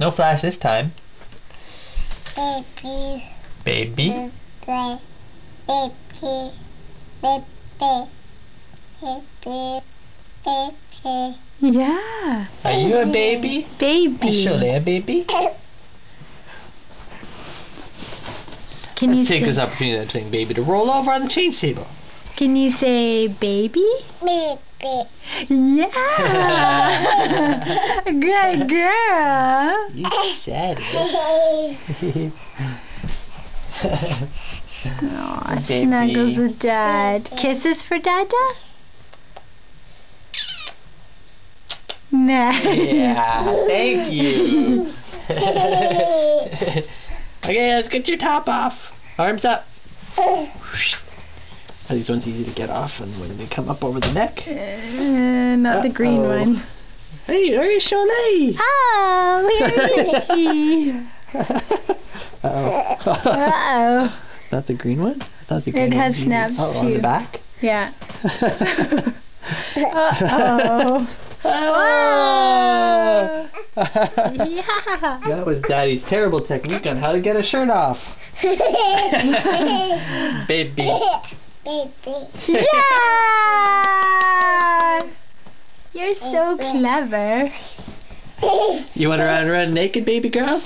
No flash this time. Baby. Baby. Baby. Baby. Baby. Baby. Baby. Yeah. Are you a baby? Baby. Surely a baby. Can you Let's take say, this opportunity of saying baby to roll over on the change table. Can you say baby? Baby. Yeah. Good girl. You said it. Aw, Baby. snuggles with Dad. Kisses for Dada? Nah. Yeah, thank you. Okay, let's get your top off. Arms up. Are these ones easy to get off and when they come up over the neck? Not the green one. Hey, where's Cholet? Oh, where is she? Uh-oh. Uh-oh. Not the green one? I thought the green It one has was snaps easy. Oh, too. on the back? Yeah. Uh-oh. Oh! Yeah. That was Daddy's terrible technique on how to get a shirt off. Baby. Baby. Yeah! You're so clever. You want to run naked, baby girl?